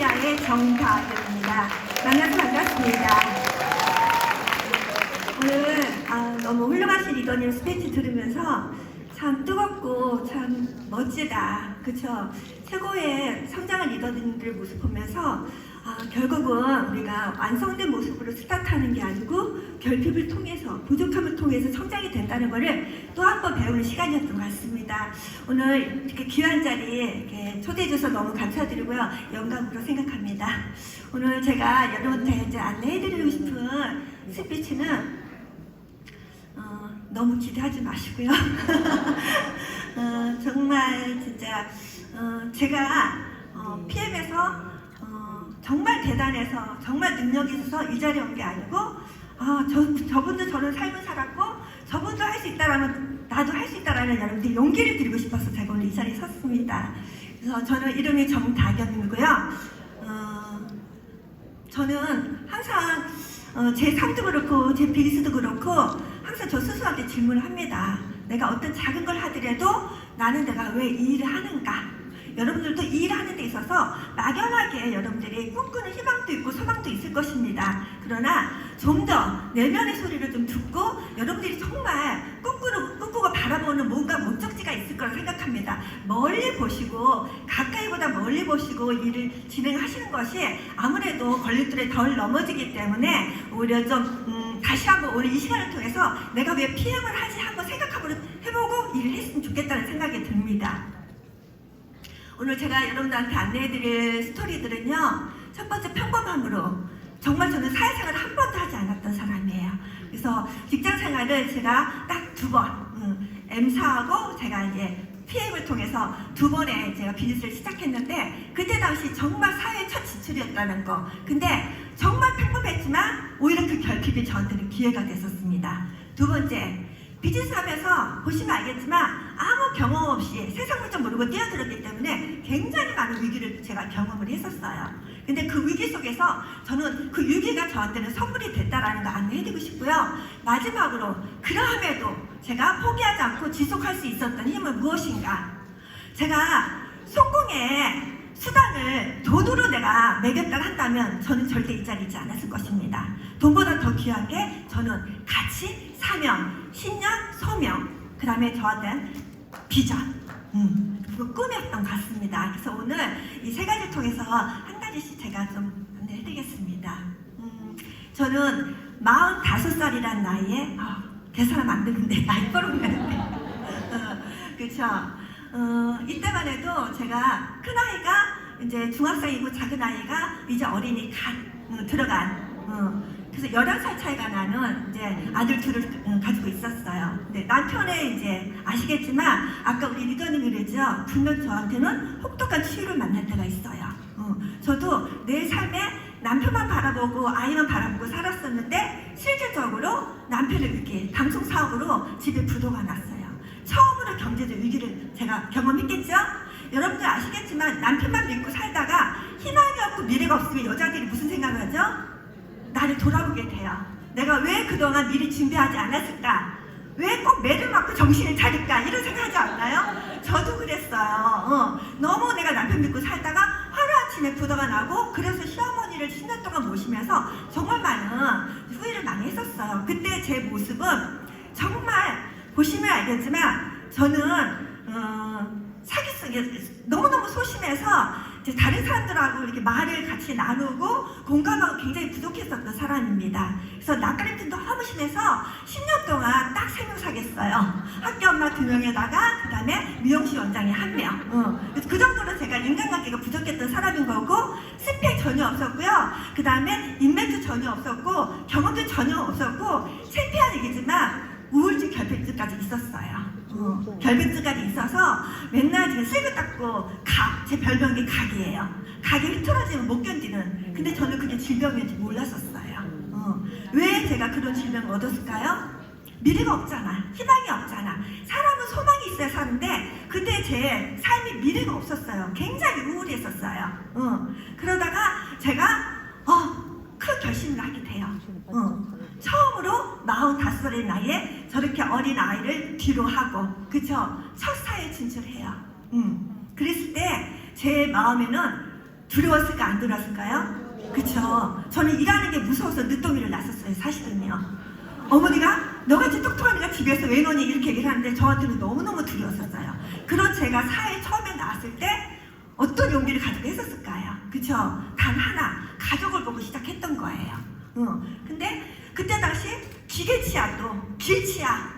할렐루야의 정다경입니다. 만나서 반갑습니다. 오늘 너무 훌륭하신 리더님 스피치 들으면서 참 뜨겁고 참 멋지다. 그쵸? 최고의 성장한 리더님들 모습 보면서 결국은 우리가 완성된 모습으로 스타트하는 게 아니고 결핍을 통해서, 부족함을 통해서 성장이 된다는 것을 또 한 번 배우는 시간이었던 것 같습니다. 오늘 이렇게 귀한 자리에 이렇게 초대해 주셔서 너무 감사드리고요. 영광으로 생각합니다. 오늘 제가 여러분한테 이제 안내해드리고 싶은 스피치는 너무 기대하지 마시고요. 정말 진짜 제가 PM에서 정말 대단해서 정말 능력이 있어서 이 자리에 온 게 아니고 저분도 저런 삶을 살았고 저분도 할 수 있다라면 나도 할 수 있다라는 여러분들 용기를 드리고 싶어서 제가 오늘 이 자리에 섰습니다. 그래서 저는 이름이 정다경이고요. 저는 항상 제 삶도 그렇고 제 비즈도 그렇고 항상 저 스스로한테 질문을 합니다. 내가 어떤 작은 걸 하더라도 나는 내가 왜 이 일을 하는가? 여러분들도 이 일을 하는 데 있어서 막연하게 여러분들이 꿈꾸는 희망도 있고 소망도 있을 것입니다. 그러나 좀 더 내면의 소리를 좀 듣고 여러분들이 정말 꿈꾸고 바라보는 뭔가 목적지가 있을 거라 생각합니다. 멀리 보시고 가까이보다 멀리 보시고 일을 진행하시는 것이 아무래도 걸림돌에 덜 넘어지기 때문에 오히려 좀 다시 한번 오늘 이 시간을 통해서 내가 왜 PM을 하지 한번 해보고 일을 했으면 좋겠다는 생각이 듭니다. 오늘 제가 여러분들한테 안내해드릴 스토리들은요, 첫 번째 평범함으로 정말 저는 사회생활을 한 번도 하지 않았던 사람이에요. 그래서 직장생활을 제가 딱 두 번 M사하고 제가 이제 PM을 통해서 두 번에 제가 비즈니스를 시작했는데 그때 당시 정말 사회의 첫 지출이었다는 거. 근데 정말 평범했지만 오히려 그 결핍이 저한테는 기회가 됐었습니다. 두 번째, 비즈니스 하면서 보시면 알겠지만 아무 경험 없이 세상 물정 모르고 뛰어들었기 때문에 굉장히 많은 위기를 제가 경험을 했었어요. 근데 그 위기 속에서 저는 그 위기가 저한테는 선물이 됐다라는 거 안내해드리고 싶고요. 마지막으로 그러함에도 제가 포기하지 않고 지속할 수 있었던 힘은 무엇인가? 제가 성공의 수단을 돈으로 내가 매겼다 한다면 저는 절대 이 자리에 있지 않았을 것입니다. 돈보다 더 귀한 게 저는 가치, 사명, 신념, 소명, 그 다음에 저한테는 비전, 그리고 꿈이었던 것 같습니다. 그래서 오늘 이 세 가지를 통해서 한 가지씩 제가 좀 안내해드리겠습니다. 저는 45살이라는 나이에 계산하면 안 되는데 나이 뻘었는데 그렇죠. 이때만 해도 제가 큰 아이가 이제 중학생이고 작은 아이가 이제 어린이 들어간 그래서 11살 차이가 나는 이제 아들 둘을 가지고 있었어요. 근데 남편의 이제 아시겠지만 아까 우리 리더님이 그랬죠. 분명 저한테는 혹독한 치유를 만날 때가 있어요. 저도 내 삶에 남편만 바라보고 아이만 바라보고 살았었는데 실질적으로 남편의 위기, 방송 사업으로 집에 부도가 났어요. 처음으로 경제적 위기를 제가 경험했겠죠? 여러분들 아시겠지만 남편만 믿고 살다가 희망이 없고 미래가 없으면 여자들이 무슨 생각을 하죠? 나를 돌아보게 돼요. 내가 왜 그동안 미리 준비하지 않았을까? 왜 꼭 매를 맞고 정신을 차릴까? 이런 생각하지 않나요? 저도 그랬어요. 너무 내가 남편 믿고 살다가 하루아침에 부도가 나고 그래서 시어머니를 10년 동안 모시면서 정말 많은 후회를 많이 했었어요. 그때 제 모습은 정말 보시면 알겠지만 저는 사기성이 너무너무 소심해서 이제 다른 사람들하고 이렇게 말을 같이 나누고 공감하고 굉장히 부족했었던 사람입니다. 그래서 낯가림도 너무 심해서 10년 동안 딱 3명 사귀었어요. 학교 엄마 2명에다가 그 다음에 미용실 원장이 1명. 그 정도로 제가 인간관계가 부족했던 사람인 거고 스펙 전혀 없었고요. 그 다음에 인맥도 전혀 없었고 경험도 전혀 없었고 창피한 얘기지만 우울증 결핍증까지 있었어요. 결핍증까지 있어서 맨날 제가 슬그 닦고 제 별명이 각이에요. 각이 흐트러지면 못 견디는. 근데 저는 그게 질병인지 몰랐었어요. 왜 제가 그런 질병을 얻었을까요? 미래가 없잖아. 희망이 없잖아. 사람은 소망이 있어야 사는데 그때 제 삶이 미래가 없었어요. 굉장히 우울했었어요. 그러다가 제가 큰 결심을 하게 돼요. 처음으로 45살의 나이에 저렇게 어린 아이를 뒤로 하고, 그쵸? 첫 사회에 진출해요. 그랬을 때 제 마음에는 두려웠을까 안 두려웠을까요? 그쵸? 저는 일하는 게 무서워서 늦동이를 났었어요. 사실은요. 어머니가 너같이 똑똑한 애가 집에서 왜 노니 이렇게 얘기를 하는데 저한테는 너무너무 두려웠었어요. 그런 제가 사회에 처음에 나왔을 때 어떤 용기를 가지고 했었을까요? 그쵸? 단 하나, 가족을 보고 시작했던 거예요. 근데 그때 당시 기계치야 길치야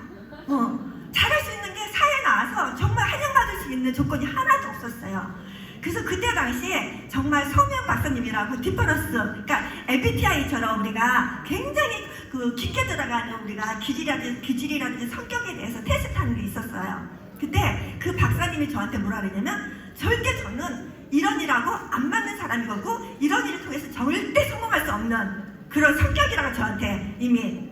잘할 수 있는 게 사회에 나와서 정말 환영받을 수 있는 조건이 하나도 없었어요. 그래서 그때 당시에 정말 서명 박사님이라고 디퍼런스, 그러니까 MBTI처럼 우리가 굉장히 그 깊게 들어가는 우리가 기질이라든지 성격에 대해서 테스트하는 게 있었어요. 근데 그 박사님이 저한테 뭐라 그랬냐면 절대 저는 이런 일하고 안 맞는 사람이고 이런 일을 통해서 절대 성공할 수 없는 그런 성격이라고 저한테 이미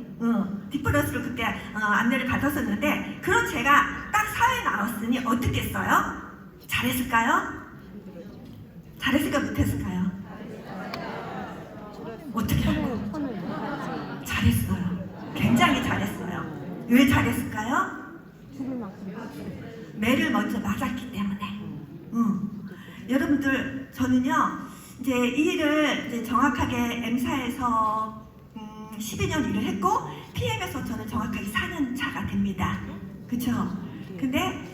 디퍼런스를 그때 안내를 받았었는데 그런 제가 딱 사회에 나왔으니 어떻겠어요? 잘했을까요? 잘했을까 못했을까요? 어떻게 할까요? 잘했어요. 굉장히 잘했어요. 왜 잘했을까요? 매를 먼저 맞았기 때문에. 여러분들 저는요 이제 이 일을 이제 정확하게 M사에서 12년 일을 했고 PM에서 저는 정확하게 4년 차가 됩니다. 그쵸? 근데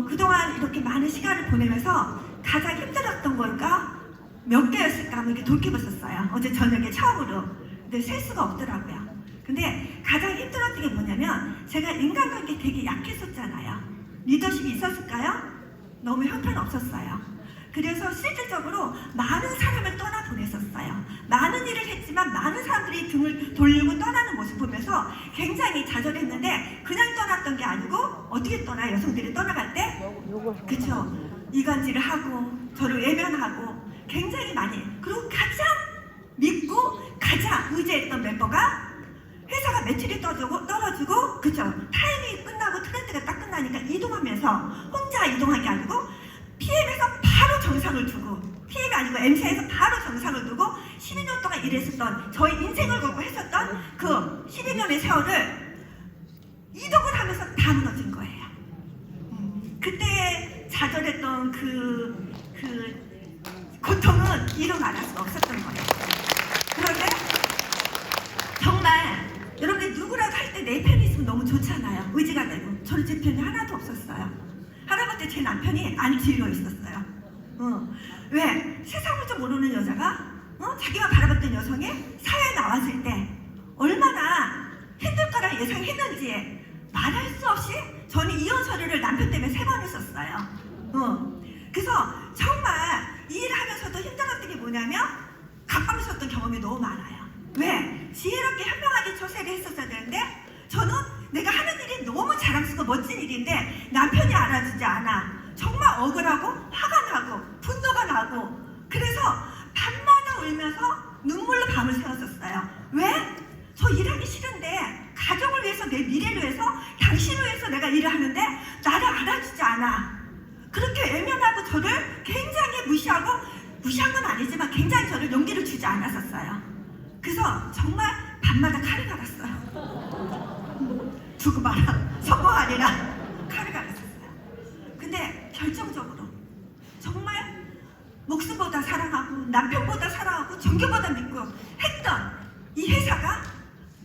그동안 이렇게 많은 시간을 보내면서 가장 힘들었던 걸까? 몇 개였을까? 한번 이렇게 돌이켜봤었어요. 어제 저녁에 처음으로. 근데 셀 수가 없더라고요. 근데 가장 힘들었던 게 뭐냐면 제가 인간관계 되게 약했었잖아요. 리더십이 있었을까요? 너무 형편없었어요. 그래서 실질적으로 많은 사람을 떠나보냈었어요. 많은 일을 했지만 많은 사람들이 등을 돌리고 떠나는 모습 보면서 굉장히 좌절했는데 그냥 떠났던 게 아니고 어떻게 떠나? 여성들이 떠나갈 때? 그쵸? 이간질을 하고 저를 외면하고 굉장히 많이 그리고 가장 믿고 가장 의지했던 멤버가 회사가 매출이 떨어지고 그쵸? 타임이 끝나고 트렌드가 딱 끝나니까 이동하면서 혼자 이동한 게 아니고 PM에서 바로 정상을 두고 PM이 아니고 M사에서 바로 정상을 두고 12년 동안 일했었던 저희 인생을 걸고 했었던 그 12년의 세월을 이동을 하면서 다 무너진 거예요. 그때 좌절했던 그 고통은 이루 말할 수 없었던 거예요. 그런데 정말 여러분들 누구라도 할 때 내 편이 있으면 너무 좋잖아요. 의지가 되고. 저는 제 편이 하나도 없었어요. 할아버지 제 남편이 안 지려 있었어요. 왜? 세상을 좀 모르는 여자가 자기가 바라봤던 여성이 사회에 나왔을 때 얼마나 힘들 거라 예상했는지 말할 수 없이 저는 이혼 서류를 남편 때문에 3번 했었어요. 그래서 정말 이 일을 하면서도 힘들었던 게 뭐냐면 가까워졌던 경험이 너무 많아요. 왜? 지혜롭게 현명하게 처세를 했었어야 되는데 저는 내가 하는 일이 너무 자랑스럽고 멋진 일인데 남편이 알아주지 않아. 정말 억울하고 화가 나고 분노가 나고 그래서 밤마다 울면서 눈물로 밤을 새웠었어요. 왜? 저 일하기 싫은데 가족을 위해서 내 미래를 위해서 당신을 위해서 내가 일을 하는데 나를 알아주지 않아. 그렇게 외면하고 저를 굉장히 무시한 건 아니지만 굉장히 저를 용기를 주지 않았었어요. 그래서 정말 밤마다 칼을 갈았어요. 두고 봐라. 성공 아니라 칼을 갈았었어요. 근데 결정적으로 정말 목숨보다 사랑하고 남편보다 사랑하고 종교보다 믿고 했던 이 회사가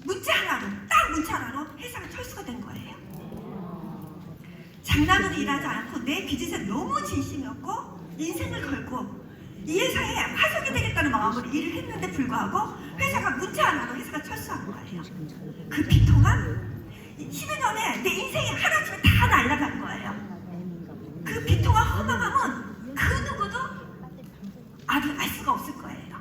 문자 하나로 회사가 철수가 된 거예요. 장난으로 일하지 않고 내 비즈니스에 너무 진심이었고 인생을 걸고 이 회사에 화석이 되겠다는 마음으로 일을 했는데 불구하고 회사가 문자 하나로 회사가 철수한 거예요. 그 비통함 12년에 내 인생이 하나쯤에 다 날아간 거예요. 그 비통한 허망함은 그 누구도 알 수가 없을 거예요.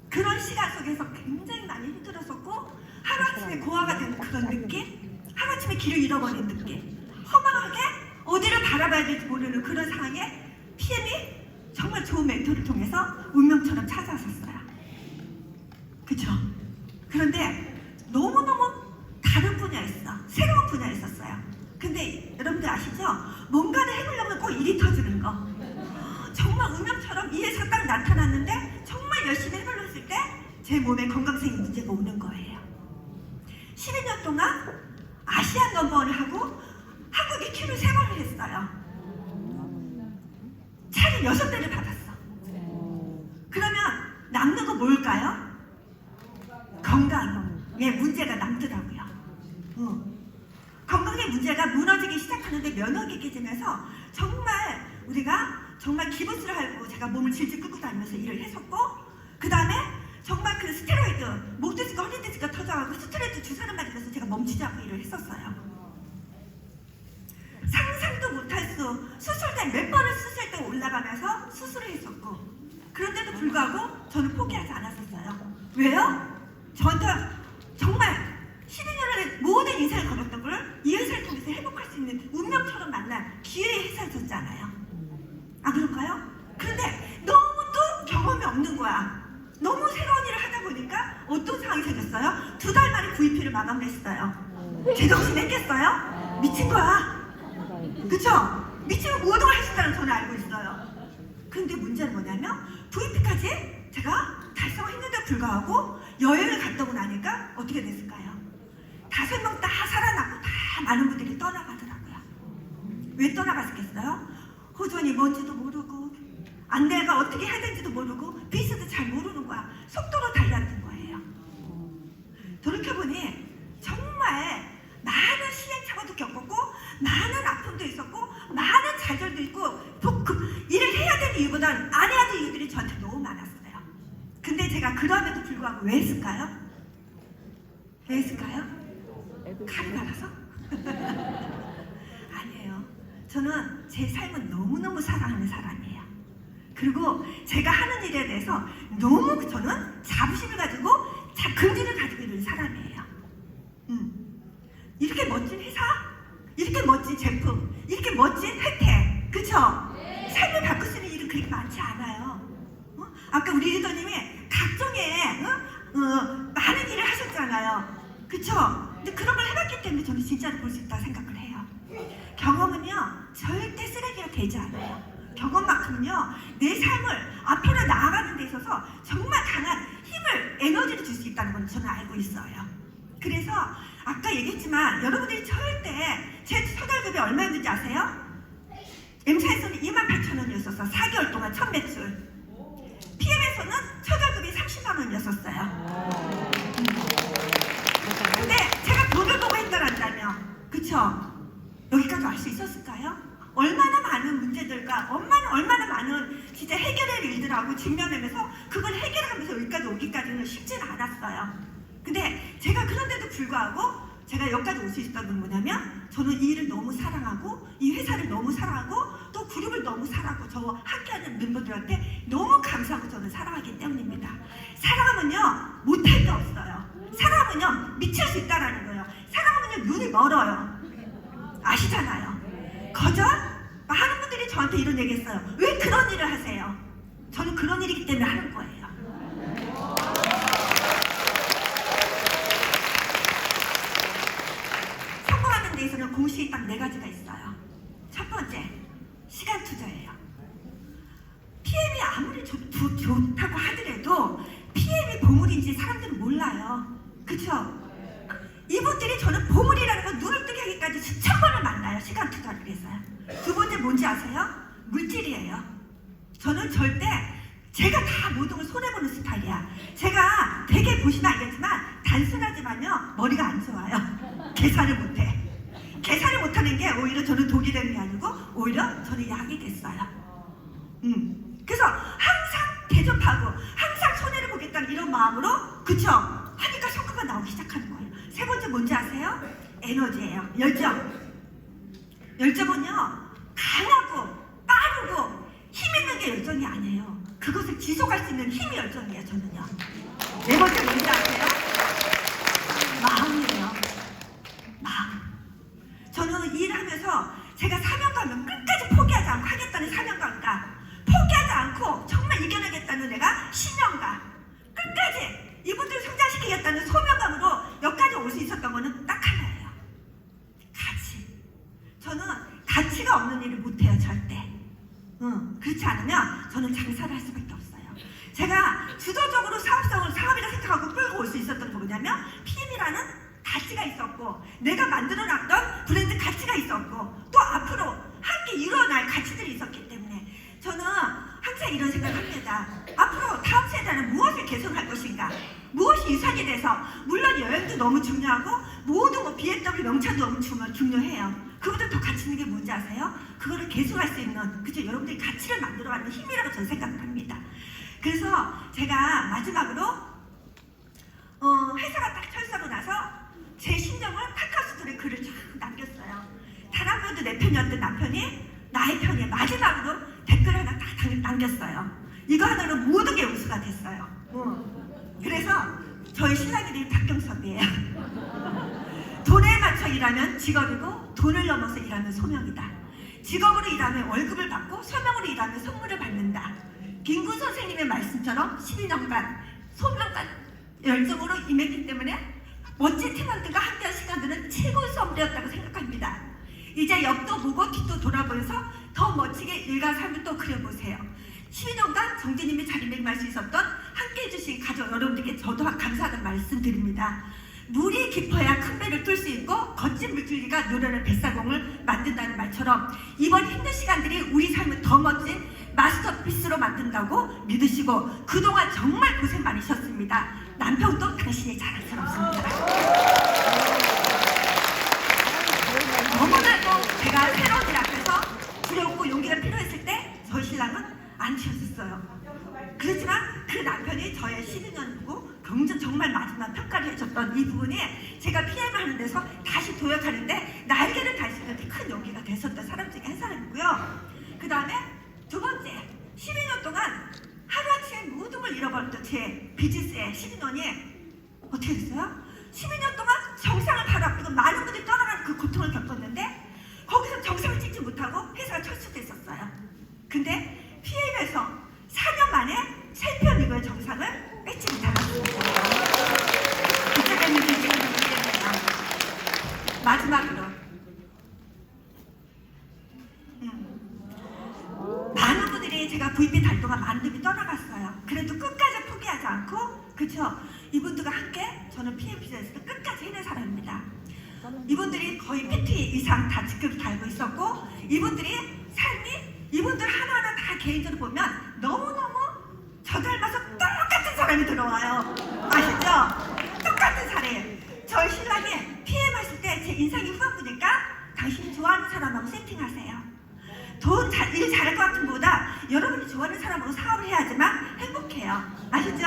그런 시간 속에서 굉장히 많이 힘들었었고 하루아침에 고아가 되는 그런 느낌, 하루아침에 길을 잃어버린 느낌, 허망하게 어디를 바라봐야 될지 모르는 그런 상황에 PM이 정말 좋은 멘토를 통해서 운명처럼 찾아왔었어요. 그쵸? 그런데 너무너무 다른 분야였어. 새로운 분야였었어요. 근데 여러분들 아시죠? 뭔가를 해보려면 꼭 일이 터지는 거. 정말 운명처럼 이 회사가 딱 나타났는데 정말 열심히 해보려 했을 때 제 몸에 건강생의 문제가 오는 거예요. 12년 동안 아시아 넘버원을 하고 한국에 큐를 3번을 했어요. 차를 6대를 받았어. 건 뭘까요? 건강에 문제가 남더라고요. 건강의 문제가 무너지기 시작하는데 면역이 깨지면서 정말 우리가 정말 기부스러워하고 제가 몸을 질질 끌고 다니면서 일을 했었고, 그 다음에 정말 그 스테로이드, 목 디스크, 허리 디스크가 터져가고 스테로이드 주사를 맞으면서 제가 멈추지 않고 일을 했었어요. 상상도 못할 수술대 몇 번을 수술대 올라가면서 수술을 했었고, 그런데도 불구하고 저는 포기하지 않았었어요. 왜요? 저한테 정말 12년을 모든 인생을 걸었던 걸 이 회사를 통해서 회복할 수 있는 운명처럼 만난 기회의 회사였잖아요. 아, 그럴까요? 그런데 너무 또 경험이 없는 거야. 너무 새로운 일을 하다 보니까 어떤 상황이 생겼어요? 2달 만에 VP를 마감했어요. 제정신 냈겠어요? 미친 거야. 그쵸? 미치면 모든 걸 할 수 있다는 저는 알고 있어요. 근데 문제는 뭐냐면 VP까지 제가 달성했는데 불구하고 여행을 갔다 오고 나니까 어떻게 됐을까요? 5명 다 살아남고 다 많은 분들이 떠나가더라고요. 왜 떠나갔겠어요? 호전이 뭔지도 모르고 안내가 어떻게 해야 되는지도 모르고 비스도 잘 모르는 거야. 속도로 달렸던 거예요. 돌이켜보니 정말 많은 시행착오도 겪었고 많은 아픔도 있었고 많은 좌절도 있고 일을 해야 되는 이유보다는 안 해야 되는 이유들이 저한테 너무 많았어요. 근데 제가 그럼에도 불구하고 왜 했을까요? 왜 했을까요? 칼이 나가서? 아니에요. 저는 제 삶은 너무너무 사랑하는 사람이에요. 그리고 제가 하는 일에 대해서 너무 저는 자부심을 가지고 긍지를 가지고 있는 사람이에요. 이렇게 멋진 회사, 이렇게 멋진 제품, 이렇게 멋진 혜택, 그쵸? 삶을 바꿀 수 있는 일은 그렇게 많지 않아요. 아까 우리 리더님이 각종의 많은 일을 하셨잖아요. 그쵸? 근데 그런 걸 해봤기 때문에 저는 진짜로 볼 수 있다고 생각을 해요. 경험은요 절대 쓰레기가 되지 않아요. 경험만큼은요 내 삶을 앞으로 나아가는 데 있어서 정말 강한 힘을, 에너지를 줄 수 있다는 건 저는 알고 있어요. 그래서 아까 얘기했지만 여러분들이 절대 제 초달급이 얼마였는지 아세요? M사에서는 28,000원이었었어. 4개월 동안 첫 매출. PM에서는 초달급이 30만 원이었었어요. 근데 제가 돈을 보고 했더란다면, 그쵸? 여기까지 알 수 있었을까요? 얼마나 많은 문제들과 얼마나 많은 진짜 해결할 일들하고 직면하면서 그걸 해결하면서 여기까지 오기까지는 쉽지는 않았어요. 근데 제가 그런데도 불구하고 제가 여기까지 올 수 있었던 건 뭐냐면 저는 이 일을 너무 사랑하고 이 회사를 너무 사랑하고 또 그룹을 너무 사랑하고 저와 함께하는 멤버들한테 너무 감사하고 저는 사랑하기 때문입니다. 사랑하면요 못할 게 없어요. 사랑하면요 미칠 수 있다는 거예요. 사랑하면요 눈이 멀어요. 아시잖아요. 거절? 많은 분들이 저한테 이런 얘기 했어요. 왜 그런 일을 하세요? 저는 그런 일이기 때문에 하는 거예요. 성공하는 데 있어서는 공식이 딱 4가지가 있어요. 첫 번째, 시간 투자예요. PM이 아무리 좋다고 하더라도 PM이 보물인지 사람들은 몰라요. 그쵸? 이분들이 저는 보물이라는 건 눈을 뜨게 하기까지 수천 번을 만나요. 시간 투자를 해서요. 두 번째 뭔지 아세요? 물질이에요. 저는 절대 제가 다 모든 걸 손해보는 스타일이야. 제가 되게 보시면 알겠지만 단순하지만요 머리가 안 좋아요. 계산을 못해. 계산을 못하는 게 오히려 저는 독이 되는 게 아니고 오히려 저는 약이 됐어요. 그래서 항상 대접하고 항상 손해를 보겠다는 이런 마음으로 그쵸? 하니까 성과가 나오기 시작하는 거예요. 세 번째 뭔지 아세요? 에너지예요. 열정. 열정은요 강하고 빠르고 힘 있는 게 열정이 아니에요. 그것을 지속할 수 있는 힘이 열정이에요. 저는요. 네 번째 뭔지 아세요? 마음이에요. 마음. 저는 일하면서 제가 사명감은 끝까지 포기하지 않고 하겠다는 사명감과 포기하지 않고 정말 이겨내겠다는 내가 신념과 끝까지 이분들을 성장시키겠다는 소명감으로 여기까지 올 수 있었던 거는 딱 하나예요. 가치. 저는 가치가 없는 일을 못해요. 절대. 그렇지 않으면 저는 장사를 할 수밖에 없어요. 제가 주도적으로 사업이라 생각하고 끌고 올 수 있었던 거 뭐냐면 PM이라는 가치가 있었고 내가 만들어놨던 브랜드 가치가 있었고 또 앞으로 함께 이루어날 가치들이 있었기 때문에 저는 항상 이런 생각을 합니다. 앞으로 다음 세대는 무엇을 개선할 것인가? 무엇이 유산이 돼서, 물론 여행도 너무 중요하고 모든 뭐 BMW 명차도 너무 중요해요. 그보다 더 가치 있는 게 뭔지 아세요? 그거를 개선할 수 있는, 그죠? 여러분들이 가치를 만들어가는 힘이라고 저는 생각을 합니다. 그래서 제가 마지막으로 회사가 딱 철수하고 나서 제 심정을 카카오스토리에 글을 쫙 남겼어요. 단 한 번도 내 편이었던 남편이 나의 편에 마지막으로 댓글 하나 딱 남겼어요. 이거 하나로 모든 게 우수가 됐어요. 그래서 저희 신랑 이름이 박경섭이에요. 돈에 맞춰 일하면 직업이고 돈을 넘어서 일하면 소명이다. 직업으로 일하면 월급을 받고 소명으로 일하면 선물을 받는다. 김구 선생님의 말씀처럼 12년간 소명과 열정으로 임했기 때문에 멋진 팀원들과 함께한 시간들은 최고의 선물이었다고 생각합니다. 이제 옆도 보고 뒤도 돌아보면서 더 멋지게 일과 삶을 또 그려보세요. 12년간 정진님이 자리매김할 수 있었던 함께해 주신 가족 여러분들께 저도 감사하다는 말씀 드립니다. 물이 깊어야 큰 배를 뚫을 수 있고 거친 물줄기가 노련한 뱃사공을 만든다는 말처럼 이번 힘든 시간들이 우리 삶을 더 멋진 마스터피스로 만든다고 믿으시고 그동안 정말 고생 많으셨습니다. 남편도 당신이 자랑스럽습니다. 너무나도 제가 새로운 일 앞에서 두렵고 용기가 필요했을 때 저희 신랑은 안 치웠었어요. 그렇지만 그 남편이 저의 12년 후 경전 정말 마지막 평가를 해줬던 이 부분이 제가 PM을 하는 데서 다시 도약하는데 날개를 달 수 있는 큰 용기가 됐었던 사람 중에 한 사람이고요. 그 다음에 두 번째, 12년 동안 하루아침에 모든 걸 잃어버렸던 제 비즈니스의 12년이 어떻게 됐어요? 12년 동안 정상을 바로 앞두고 많은 분들이 떠나가는 그 고통을 겪었는데 거기서 정상을 찍지 못하고 회사가 철수됐었어요. 근데 PM에서 4년 만에 챔피언 리그의 정상을 뺏지 못하였습니다. 그때는 지금 문제입니다. 마지막으로 많은 분들이 제가 VP 달 동안 많은 분이 떠나갔어요. 그래도 끝까지 포기하지 않고, 그쵸? 이분들과 함께 저는 PM 비즈니스를 끝까지 해낸 사람입니다. 이분들이 거의 PT 이상 다 직급을 달고 있었고, 이분들이 삶이, 이분들 하나하나 다 개인적으로 보면 너무너무 저 닮아서 똑같은 사람이 들어와요. 아시죠? 똑같은 사람. 저희 신랑이 PM 했을 때 제 인상이 후반부니까 당신이 좋아하는 사람하고 세팅하세요. 일 잘할 것 같은 것보다 여러분이 좋아하는 사람으로 사업을 해야지만 행복해요. 아시죠?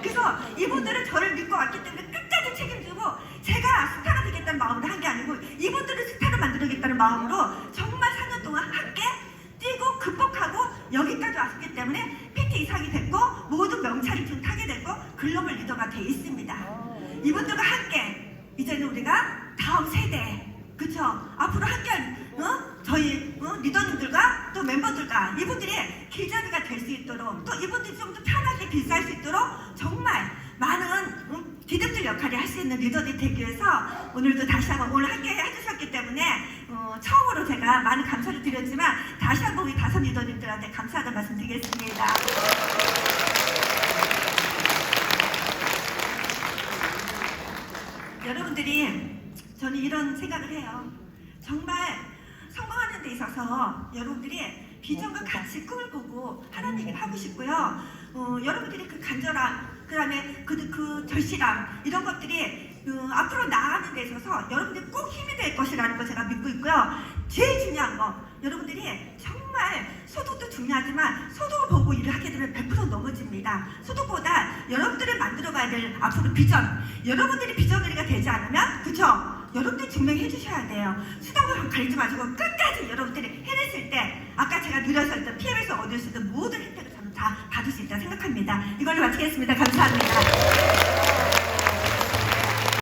그래서 이분들은 저를 믿고 왔기 때문에 끝까지 책임지고 제가 스타가 되겠다는 마음으로 한 게 아니고 이분들을 스타를 만들어야겠다는 마음으로 정말 4년 동안 함께 뛰고 극복하고 여기까지 왔기 때문에 PT 이상이 됐고 모든 명찰을 좀 타게 됐고 글로벌 리더가 돼 있습니다. 이분들과 함께 이제는 우리가 다음 세대, 그쵸? 앞으로 함께할 저희 리더님들과 또 멤버들과 이분들이 길잡이가 될 수 있도록 또 이분들이 좀 더 편하게 빌드할 수 있도록 정말 많은 디딤질 역할을 할 수 있는 리더들이 되기 위해서 오늘도 다시 한번 오늘 함께 해주셨기 때문에 처음으로 제가 많은 감사를 드렸지만 다시 한번 우리 5 리더님들한테 감사하다는 말씀 드리겠습니다. 여러분들이 저는 이런 생각을 해요. 정말 성공하는 데 있어서 여러분들이 비전과 같이 꿈을 보고 하는 얘기를 하고 싶고요. 여러분들이 그 간절함, 그 다음에 그 절실함 이런 것들이 앞으로 나아가는 데 있어서 여러분들이 꼭 힘이 될 것이라는 거 제가 믿고 있고요. 제일 중요한 거, 여러분들이 정말 소득도 중요하지만 소득을 보고 일을 하게 되면 100% 넘어집니다. 소득보다 여러분들이 만들어가야 될 앞으로 비전, 여러분들이 비전거리가 되지 않으면, 그쵸? 여러분들이 증명해 주셔야 돼요. 수단을 가리지 마시고 끝까지 여러분들이 해냈을 때 아까 제가 누려서 했던 PM에서 얻을 수 있는 모든 혜택을 저는 다 받을 수 있다고 생각합니다. 이걸로 마치겠습니다. 감사합니다.